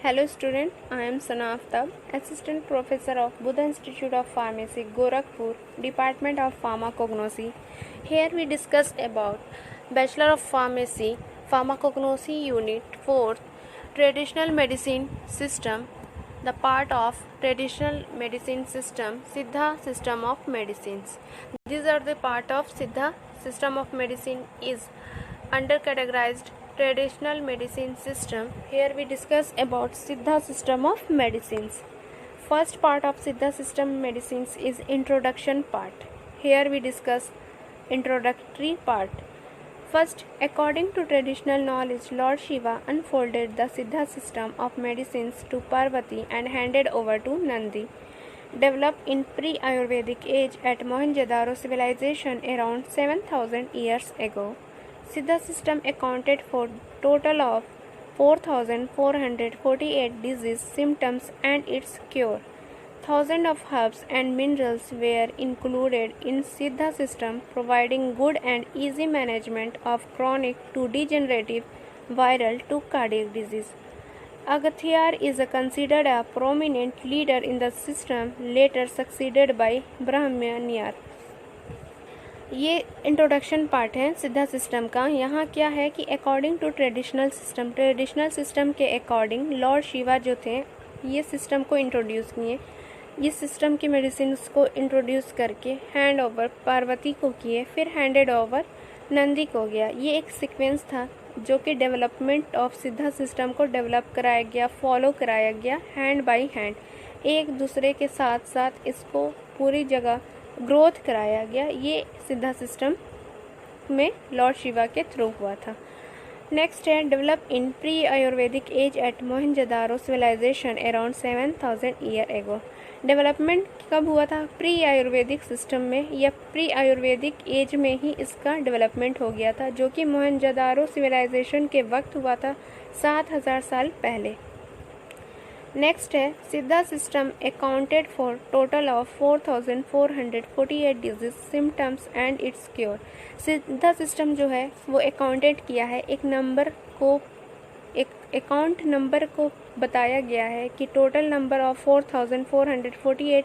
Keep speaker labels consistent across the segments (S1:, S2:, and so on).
S1: Hello student, I am Sana Aftab, Assistant Professor of Buddha Institute of Pharmacy, Gorakhpur, Department of Pharmacognosy. Here we discuss about Bachelor of Pharmacy, Pharmacognosy Unit 4, Traditional Medicine System, the part of Traditional Medicine System, Siddha System of Medicines. These are the part of Siddha System of Medicine is under categorized traditional medicine system. Here we discuss about Siddha system of medicines. First part of Siddha system medicines is introduction part. Here we discuss introductory part. First, according to traditional knowledge, Lord Shiva unfolded the Siddha system of medicines to Parvati and handed over to Nandi. Developed in pre-Ayurvedic age at Mohenjo-daro civilization around 7000 years ago. Siddha system accounted for total of 4448 disease symptoms and its cure. Thousands of herbs and minerals were included in Siddha system, providing good and easy management of chronic to degenerative, viral to cardiac disease. Agathyar is considered a prominent leader in the system, later succeeded by Brahmanyar. ये introduction part है सिद्धा system का। यहाँ क्या है कि according to traditional system के according Lord Shiva जो थे ये सिस्टम को इंट्रोड्यूस किए। ये सिस्टम की मेडिसिन को इंट्रोड्यूस करके हैंड ओवर पार्वती को किए, फिर हैंडेड ओवर नंदी को गया। ये एक सीक्वेंस था जो कि डेवलपमेंट ऑफ सिद्धा सिस्टम को डेवलप कराया गया, फॉलो कराया गया हैंड बाय हैंड, एक दूसरे के साथ साथ इसको पूरी जगह ग्रोथ कराया गया। ये सिद्धा सिस्टम में लॉर्ड शिवा के थ्रू हुआ था। नेक्स्ट है develop in pre Ayurvedic age at Mohenjodaro civilisation around 7000 year ago. Development कब हुआ था? प्री आयुर्वेदिक सिस्टम में या प्री आयुर्वेदिक एज में ही इसका डेवलपमेंट हो गया था, जो कि मोहनजोदारो सिविलाइजेशन के वक्त हुआ था 7000 साल पहले। नेक्स्ट है सिद्धा system accounted for total of 4448 disease symptoms and it's cure. सिद्धा सिस्टम जो है वो अकाउंटेड किया है, एक अकाउंट नंबर को बताया गया है कि टोटल नंबर ऑफ 4448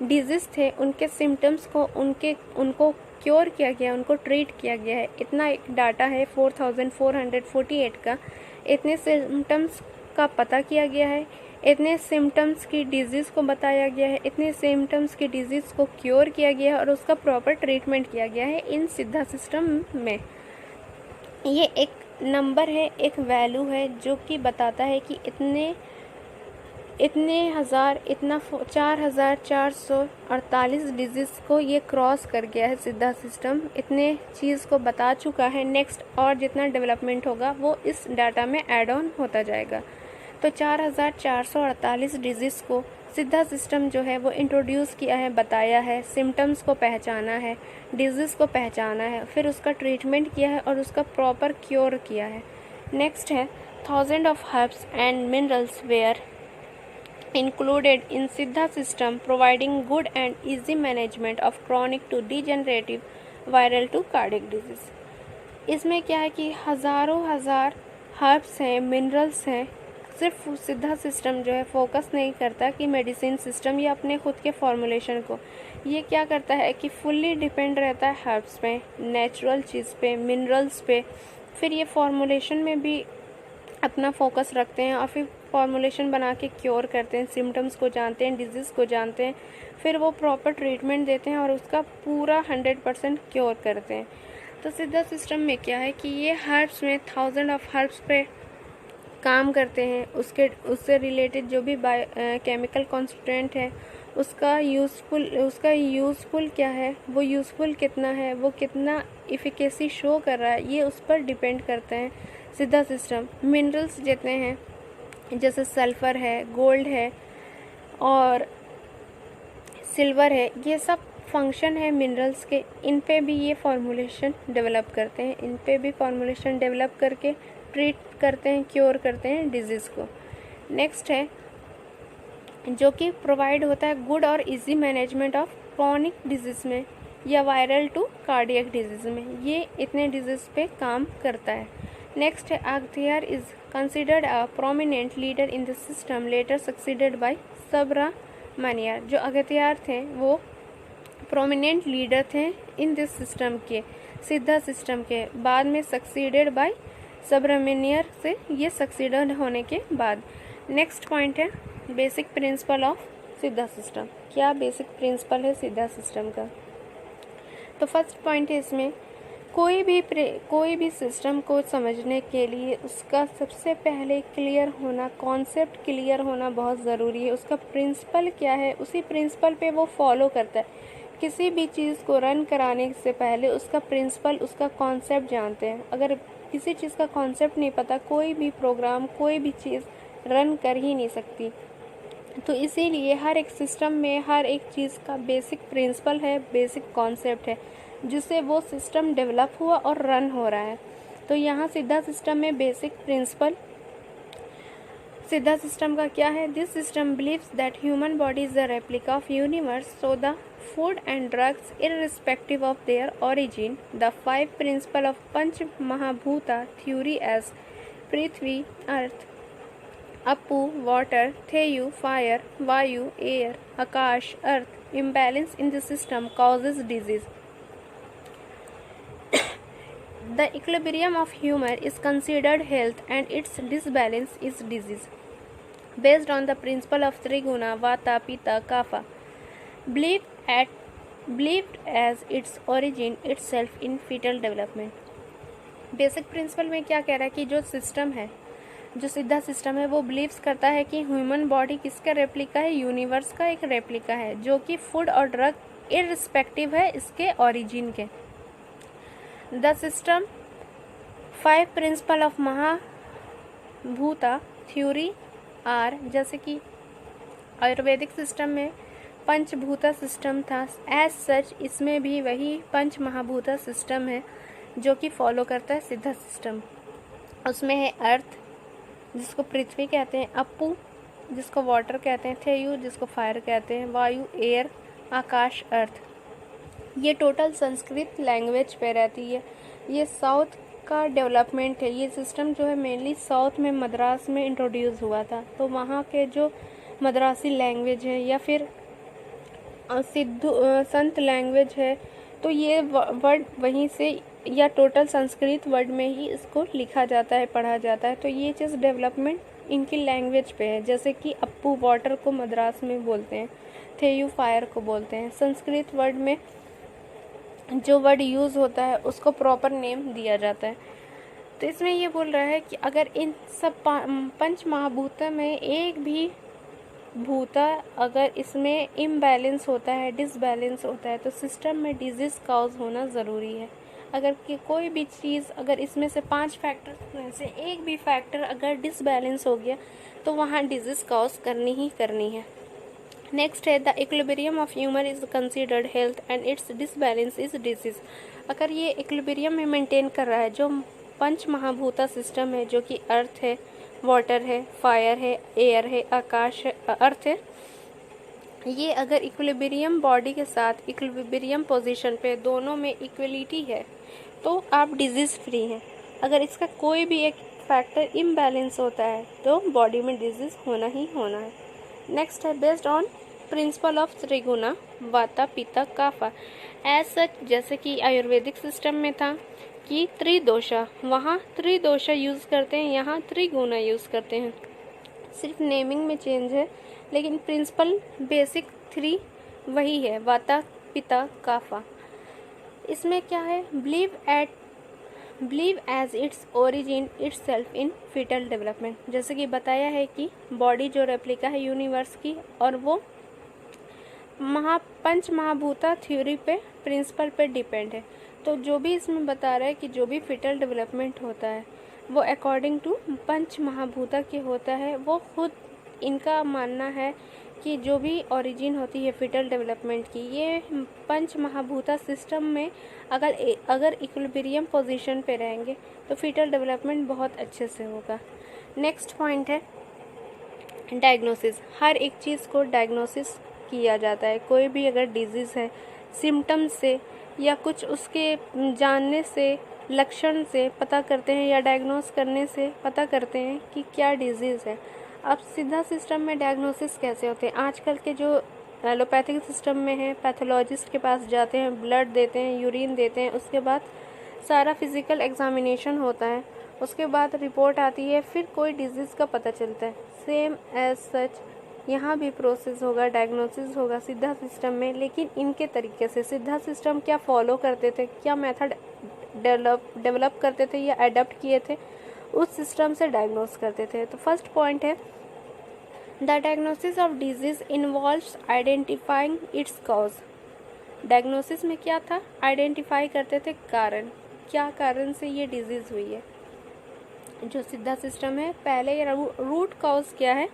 S1: डिजीज थे, उनके सिम्टम्स को उनको क्योर किया गया, उनको ट्रीट किया गया है। इतना एक डाटा है 4448 का, इतने सिम्टम्स का पता किया गया है, इतने सिम्टम्स की डिजीज़ को बताया गया है, इतने सिम्टम्स की डिजीज़ को क्योर किया गया है और उसका प्रॉपर ट्रीटमेंट किया गया है इन सिद्धा सिस्टम में। ये एक नंबर है, एक वैल्यू है जो कि बताता है कि इतने 4448 डिजीज़ को ये क्रॉस कर गया है सिद्धा सिस्टम, इतने चीज़ को बता चुका है। नेक्स्ट और जितना डेवलपमेंट होगा वो इस डाटा में ऐड ऑन होता जाएगा। तो 4448 डिजीज़ को सिद्धा सिस्टम जो है वो इंट्रोड्यूस किया है, बताया है, सिम्टम्स को पहचाना है, डिजीज़ को पहचाना है, फिर उसका ट्रीटमेंट किया है और उसका प्रॉपर क्योर किया है। नेक्स्ट है thousand of herbs and minerals were included in Siddha system, providing good and easy management of chronic to degenerative, viral to cardiac disease. इसमें क्या है कि हजार हर्ब्स हैं, मिनरल्स हैं। सिर्फ सिद्धा सिस्टम जो है फोकस नहीं करता कि मेडिसिन सिस्टम या अपने खुद के फॉर्मुलेशन को, ये क्या करता है कि फुल्ली डिपेंड रहता है हर्ब्स पे, नेचुरल चीज़ पे, मिनरल्स पे। फिर ये फॉर्मुलेशन में भी अपना फोकस रखते हैं और फिर फॉर्मुलेशन बना के क्योर करते हैं, सिम्टम्स को जानते हैं, डिजीज़ को जानते हैं, फिर वो प्रॉपर ट्रीटमेंट देते हैं और उसका पूरा 100% क्योर करते हैं। तो सिद्धा सिस्टम में क्या है कि ये हर्ब्स में थाउजेंड ऑफ हर्ब्स पे काम करते हैं, उससे रिलेटेड जो भी केमिकल कॉन्स्टिट्यूएंट है उसका यूज़फुल क्या है, वो यूज़फुल कितना है, वो कितना इफ़िकेसी शो कर रहा है, ये उस पर डिपेंड करते हैं सिद्धा सिस्टम। मिनरल्स जितने हैं जैसे सल्फ़र है, गोल्ड है और सिल्वर है, ये सब फंक्शन है मिनरल्स के, इन पे भी ये फॉर्मुलेशन डेवलप करते हैं, इन पे भी फॉर्मुलेशन डेवलप करके ट्रीट करते हैं, क्योर करते हैं डिजीज़ को। नेक्स्ट है जो कि प्रोवाइड होता है गुड और easy management of chronic disease में या वायरल टू कार्डियक डिजीज़ में, ये इतने डिजीज़ पे काम करता है। नेक्स्ट है Agathiyar is considered a prominent leader in the system later succeeded by Subramaniam. जो अगथियार थे वो प्रोमिनेंट लीडर थे इन दिस सिस्टम के, सिद्धा सिस्टम के, बाद में सक्सीडेड बाय सुब्रमण्यम से, ये सक्सीडेड होने के बाद। नेक्स्ट पॉइंट है बेसिक प्रिंसिपल ऑफ सिद्धा सिस्टम। क्या बेसिक प्रिंसिपल है सिद्धा सिस्टम का? तो फर्स्ट पॉइंट है इसमें कोई भी सिस्टम को समझने के लिए उसका सबसे पहले क्लियर होना, कॉन्सेप्ट क्लियर होना बहुत ज़रूरी है। उसका प्रिंसिपल क्या है, उसी प्रिंसिपल पे वो फॉलो करता है। किसी भी चीज़ को रन कराने से पहले उसका प्रिंसिपल, उसका कॉन्सेप्ट जानते हैं। अगर किसी चीज़ का कॉन्सेप्ट नहीं पता, कोई भी प्रोग्राम, कोई भी चीज़ रन कर ही नहीं सकती। तो इसीलिए हर एक सिस्टम में हर एक चीज़ का बेसिक प्रिंसिपल है, बेसिक कॉन्सेप्ट है, जिससे वो सिस्टम डेवलप हुआ और रन हो रहा है। तो यहाँ सिद्धा सिस्टम में बेसिक प्रिंसिपल सिद्धा सिस्टम का क्या है? This system believes that human body is the replica of universe, so the food and drugs irrespective of their origin, the 5 principles of panch mahabhuta theory as prithvi, earth, appu, water, theyu, fire, vayu, air, akash, earth, imbalance in the system causes disease. The equilibrium of humor is considered health and its disbalance is disease. Based on the principle of Triguna, Vata, Pitta, Kapha, believed as its origin itself in fetal development. Basic principle में क्या कह रहा है कि जो system है, जो सिद्धा सिस्टम है, वो बिलीव्स करता है कि ह्यूमन बॉडी किसका रेप्लिका है? यूनिवर्स का एक रेप्लिका है, जो कि फूड और ड्रग इररिस्पेक्टिव है इसके ओरिजिन के। The system 5 principle of mahabhuta theory are, जैसे कि आयुर्वेदिक सिस्टम में पंचभूता सिस्टम था, एज सच इसमें भी वही पंच महाभूता सिस्टम है जो कि फॉलो करता है सिद्धा सिस्टम। उसमें है अर्थ, जिसको पृथ्वी कहते हैं, अप्पू जिसको वाटर कहते हैं, थेयु जिसको फायर कहते हैं, वायु एयर, आकाश अर्थ। ये टोटल संस्कृत लैंग्वेज पे रहती है। ये साउथ का डेवलपमेंट है। ये सिस्टम जो है मेनली साउथ में मद्रास में इंट्रोड्यूस हुआ था। तो वहाँ के जो मद्रासी लैंग्वेज है या फिर संत लैंग्वेज है, तो ये वर्ड वहीं से या टोटल संस्कृत वर्ड में ही इसको लिखा जाता है, पढ़ा जाता है। तो ये चीज़ डेवलपमेंट इनकी लैंग्वेज पे है। जैसे कि अप्पू वाटर को मद्रास में बोलते हैं, थेयु फायर को बोलते हैं। संस्कृत वर्ड में जो वर्ड यूज़ होता है उसको प्रॉपर नेम दिया जाता है। तो इसमें ये बोल रहा है कि अगर इन सब पंच महाभूता में एक भी भूता अगर इसमें इम्बैलेंस होता है, डिसबैलेंस होता है, तो सिस्टम में डिजीज़ काउज होना ज़रूरी है। अगर कि कोई भी चीज़, अगर इसमें से 5 फैक्टर में से एक भी फैक्टर अगर डिसबैलेंस हो गया तो वहाँ डिजीज़ काउज करनी ही करनी है। नेक्स्ट है the equilibrium of humour is considered health and it's disbalance is disease. अगर ये इक्विलिब्रियम में मेंटेन कर रहा है, जो पंच महाभूता सिस्टम है, जो कि अर्थ है, वाटर है, फायर है, एयर है, आकाश है, अर्थ है, ये अगर इक्विलिब्रियम बॉडी के साथ इक्विलिब्रियम पोजीशन पे दोनों में इक्वलिटी है तो आप डिजीज़ फ्री हैं। अगर इसका कोई भी एक फैक्टर इम्बैलेंस होता है तो बॉडी में डिजीज़ होना ही होना है। नेक्स्ट है बेस्ड ऑन प्रिंसिपल ऑफ त्रिगुणा, वाता, पित्त, काफा। एज सच जैसे कि आयुर्वेदिक सिस्टम में था कि त्रिदोषा, वहाँ त्रिदोषा यूज़ करते हैं, यहाँ त्रिगुणा यूज़ करते हैं। सिर्फ नेमिंग में चेंज है, लेकिन प्रिंसिपल बेसिक 3 वही है, वाता, पित्त, काफा। इसमें क्या है? Believe as its origin itself in foetal development. जैसे कि बताया है कि बॉडी जो रेप्लिका है यूनिवर्स की, और वो पंच महाभूता थ्योरी पे, प्रिंसिपल पे डिपेंड है। तो जो भी इसमें बता रहा है कि जो भी फीटल डेवलपमेंट होता है वो अकॉर्डिंग टू पंच महाभूता के होता है। वो खुद इनका मानना है कि जो भी ओरिजिन होती है फीटल डेवलपमेंट की, ये पंच महाभूता सिस्टम में अगर इक्विलिब्रियम पोजीशन पे रहेंगे तो फीटल डेवलपमेंट बहुत अच्छे से होगा। नेक्स्ट पॉइंट है डायग्नोसिस। हर एक चीज़ को डायग्नोसिस किया जाता है। कोई भी अगर डिजीज़ है, सिम्टम्स से या कुछ उसके जानने से लक्षण से पता करते हैं या डायग्नोस करने से पता करते हैं कि क्या डिजीज़ है। अब सिद्धा सिस्टम में डायग्नोसिस कैसे होते हैं? आजकल के जो एलोपैथिक सिस्टम में है, पैथोलॉजिस्ट के पास जाते हैं, ब्लड देते हैं, यूरिन देते हैं, उसके बाद सारा फिजिकल एग्जामिनेशन होता है, उसके बाद रिपोर्ट आती है, फिर कोई डिजीज़ का पता चलता है। सेम एज सच यहाँ भी प्रोसेस होगा, डायग्नोसिस होगा सिद्धा सिस्टम में, लेकिन इनके तरीके से। सिद्धा सिस्टम क्या फॉलो करते थे, क्या मेथड डेवलप करते थे या अडॉप्ट किए थे, उस सिस्टम से डायग्नोस करते थे। तो फर्स्ट पॉइंट है, the diagnosis of disease involves identifying it's cause. Diagnosis में क्या था? आइडेंटिफाई करते थे कारण, क्या कारण से ये डिजीज़ हुई है। जो सिद्धा सिस्टम है, पहले रूट कॉज क्या है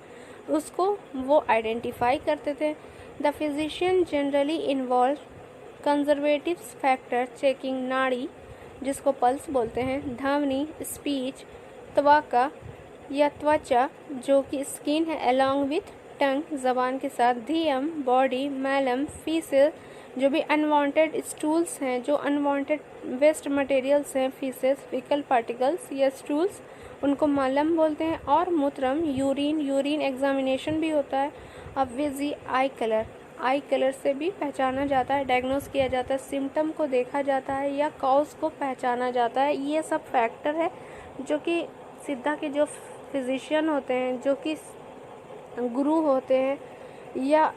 S1: उसको वो आइडेंटिफाई करते थे। The physician generally involve conservative factor checking नाड़ी, जिसको पल्स बोलते हैं, ध्वनि, स्पीच, त्वचा या त्वचा जो कि स्किन है, अलोंग विथ टंग जबान के साथ, धीयम बॉडी, मैलम फीसेस जो भी अनवांटेड स्टूल्स हैं, जो अनवांटेड वेस्ट मटेरियल्स हैं, फीसेस फीकल पार्टिकल्स या स्टूल्स, उनको मलम बोलते हैं। और मूत्रम, यूरिन एग्जामिनेशन भी होता है। अब विजी, आई कलर से भी पहचाना जाता है, डायग्नोस किया जाता है, सिम्टम को देखा जाता है या कॉज को पहचाना जाता है। ये सब फैक्टर है जो कि सिद्धा के जो फिजिशियन होते हैं, जो कि गुरु होते हैं, या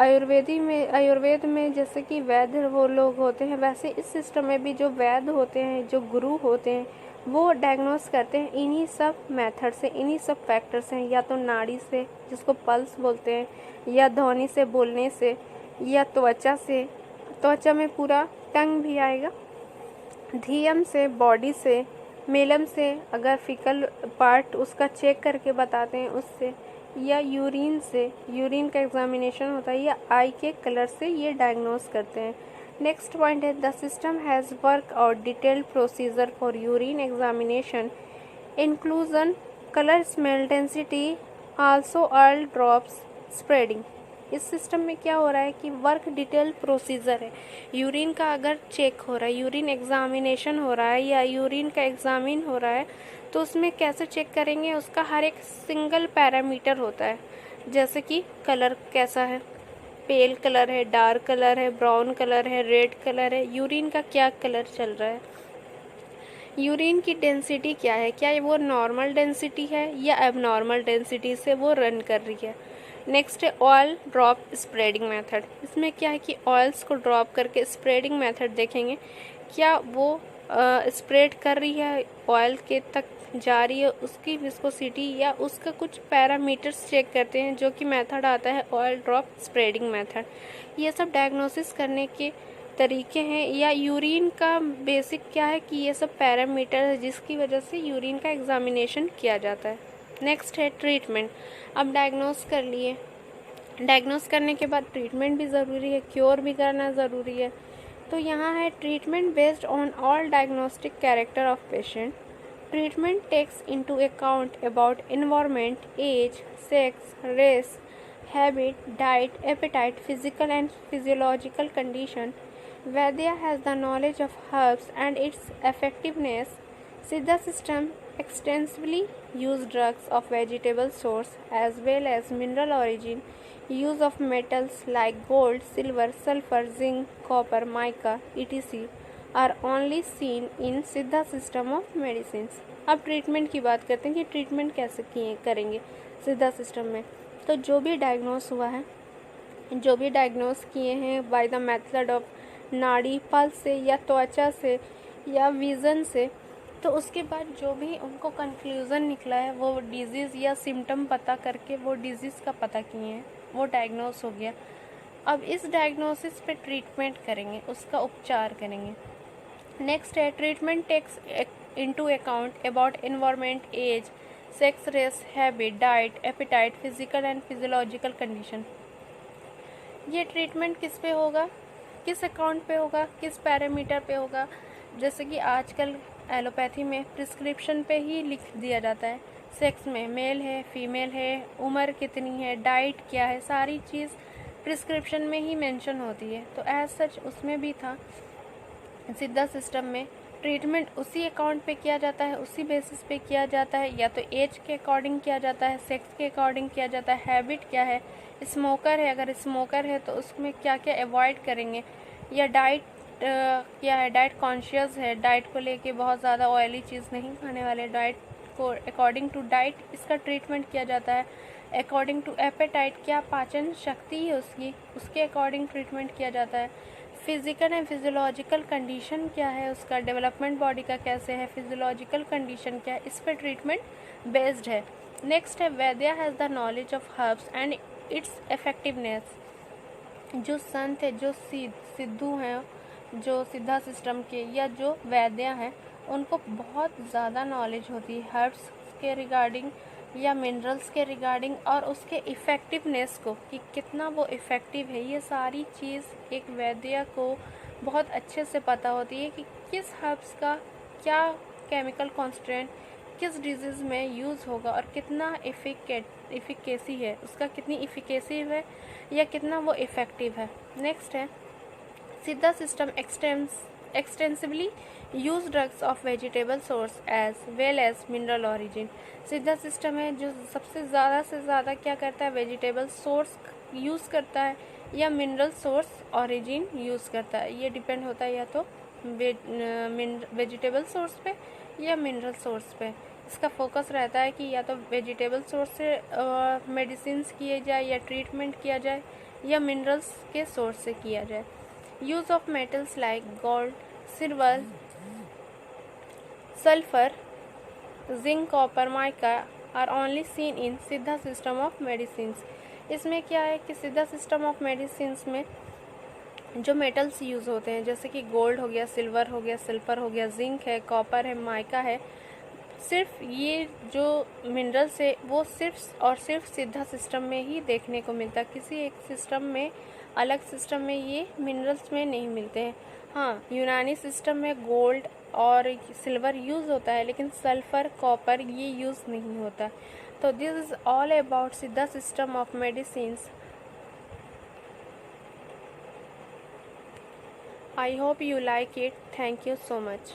S1: आयुर्वेद में जैसे कि वैद्य वो लोग होते हैं, वैसे इस सिस्टम में भी जो वैद्य होते हैं, जो गुरु होते हैं, वो डायग्नोस करते हैं इन्हीं सब मेथड से, इन्हीं सब फैक्टर से, या तो नाड़ी से जिसको पल्स बोलते हैं, या ध्वनि से बोलने से, या त्वचा से, त्वचा में पूरा टंग भी आएगा, धीयम से, बॉडी से, मेलम से, अगर फीकल पार्ट उसका चेक करके बताते हैं उससे, या यूरिन से, यूरिन का एग्जामिनेशन होता है, या आई के कलर से ये डायग्नोस करते हैं। नेक्स्ट पॉइंट है, the system has work out detailed procedure for urine examination, inclusion, colour, smell, density, also oil drops, spreading. इस सिस्टम में क्या हो रहा है कि वर्क डिटेल प्रोसीजर है। यूरिन का अगर चेक हो रहा है, यूरिन एग्जामिनेशन हो रहा है या यूरिन का एग्जामिन हो रहा है, तो उसमें कैसे चेक करेंगे, उसका हर एक सिंगल पैरामीटर होता है। जैसे कि कलर कैसा है, पेल कलर है, डार्क कलर है, ब्राउन कलर है, रेड कलर है, यूरिन का क्या कलर चल रहा है, यूरिन की डेंसिटी क्या है, क्या वो नॉर्मल डेंसिटी है या एबनॉर्मल डेंसिटी से वो रन कर रही है। नेक्स्ट है ऑयल ड्रॉप स्प्रेडिंग मेथड। इसमें क्या है कि ऑयल्स को ड्रॉप करके स्प्रेडिंग मेथड देखेंगे, क्या वो स्प्रेड कर रही है, ऑयल के तक जा रही है, उसकी विस्कोसिटी या उसका कुछ पैरामीटर्स चेक करते हैं, जो कि मेथड आता है ऑयल ड्रॉप स्प्रेडिंग मेथड। ये सब डायग्नोसिस करने के तरीके हैं। या यूरिन का बेसिक क्या है कि ये सब पैरामीटर है जिसकी वजह से यूरिन का एग्जामिनेशन किया जाता है। नेक्स्ट है ट्रीटमेंट। अब डायग्नोस कर लिए, डायग्नोस करने के बाद ट्रीटमेंट भी ज़रूरी है, क्योर भी करना ज़रूरी है। तो यहाँ है treatment based on all diagnostic character of patient. Treatment takes into account about environment, age, sex, race, habit, diet, appetite, physical and physiological condition. Vaidya has the knowledge of herbs and its effectiveness. Siddha system extensively use drugs of vegetable source as well as mineral origin. Use of metals like gold, silver, sulfur, zinc, copper, mica, etc. are only seen in Siddha system of medicines. अब treatment की बात करते हैं कि treatment कैसे करेंगे सिद्धा system में। तो जो भी डायग्नोस हुआ है, जो भी डायग्नोस किए हैं बाय द मेथड ऑफ नाड़ी, पल्स से या त्वचा से या विज़न से, तो उसके बाद जो भी उनको कंक्लूज़न निकला है वो डिजीज़ या सिम्टम पता करके वो डिजीज़ का पता किए हैं, वो डायग्नोस हो गया। अब इस डायग्नोसिस पे ट्रीटमेंट करेंगे, उसका उपचार करेंगे। नेक्स्ट है treatment takes into account about environment, age, sex, race, habit, diet, appetite, physical and physiological condition. ये ट्रीटमेंट किस पे होगा, किस अकाउंट पे होगा, किस पैरामीटर पे होगा। जैसे कि आजकल एलोपैथी में प्रिस्क्रिप्शन पे ही लिख दिया जाता है, सेक्स में मेल है, फीमेल है, उम्र कितनी है, डाइट क्या है, सारी चीज़ प्रिस्क्रिप्शन में ही मेंशन होती है। तो एज सच उसमें भी था सिद्धा सिस्टम में ट्रीटमेंट उसी अकाउंट पे किया जाता है, उसी बेसिस पे किया जाता है, या तो एज के अकॉर्डिंग किया जाता है, सेक्स के अकॉर्डिंग किया जाता है, हैबिट क्या है, स्मोकर है, अगर स्मोकर है तो उसमें क्या क्या अवॉइड करेंगे, या डाइट क्या है, डाइट कॉन्शियस है, डाइट को लेके बहुत ज़्यादा ऑयली चीज़ नहीं खाने वाले, डाइट को अकॉर्डिंग टू डाइट इसका ट्रीटमेंट किया जाता है, अकॉर्डिंग टू एपेटाइट क्या पाचन शक्ति है उसकी, उसके अकॉर्डिंग ट्रीटमेंट किया जाता है, फिजिकल एंड फिजियोलॉजिकल कंडीशन क्या है उसका, डेवलपमेंट बॉडी का कैसे है, फिजियोलॉजिकल कंडीशन क्या है, इस पर ट्रीटमेंट बेस्ड है। नेक्स्ट है वैद्या has the knowledge of herbs and it's effectiveness. जो संत है, जो सिद्धू हैं, जो सिद्धा सिस्टम के या जो वैद्या हैं, उनको बहुत ज़्यादा नॉलेज होती है हर्ब्स के रिगार्डिंग या मिनरल्स के रिगार्डिंग, और उसके इफ़ेक्टिवनेस को कि कितना वो इफ़ेक्टिव है, ये सारी चीज़ एक वैद्य को बहुत अच्छे से पता होती है कि किस हर्ब्स का क्या केमिकल कॉन्स्टेंट किस डिजीज़ में यूज़ होगा और कितना इफ़िकेसी है, उसका कितनी इफ़िकेसी है या कितना वो इफ़ेक्टिव है। नेक्स्ट है सिद्धा system extensively use drugs of vegetable source as well as mineral origin। सिद्धा सिस्टम है जो सबसे ज़्यादा से ज़्यादा क्या करता है, वेजिटेबल सोर्स यूज़ करता है या मिनरल सोर्स ऑरिजिन यूज़ करता है। ये डिपेंड होता है या तो वेजिटेबल सोर्स पे या मिनरल सोर्स पे। इसका फोकस रहता है कि या तो वेजिटेबल सोर्स से मेडिसिन्स किए जाए या ट्रीटमेंट किया जाए, या मिनरल्स के सोर्स से किया जाए। Use of metals like gold, silver, sulphur, zinc, copper, mica are only seen in Siddha system of medicines. इसमें क्या है कि सिद्धा सिस्टम ऑफ मेडिसिन्स में जो मेटल्स यूज़ होते हैं जैसे कि गोल्ड हो गया, सिल्वर हो गया, सल्फर हो गया, जिंक है, कॉपर है, माइका है, सिर्फ ये जो मिनरल्स है वो सिर्फ और सिर्फ सिद्धा सिस्टम में ही देखने को मिलता है। किसी एक सिस्टम में, अलग सिस्टम में ये मिनरल्स में नहीं मिलते हैं। हाँ, यूनानी सिस्टम में गोल्ड और सिल्वर यूज़ होता है, लेकिन सल्फर, कॉपर ये यूज़ नहीं होता। तो दिस इज़ ऑल अबाउट सिद्धा system of medicines. I hope you like it. Thank you so much.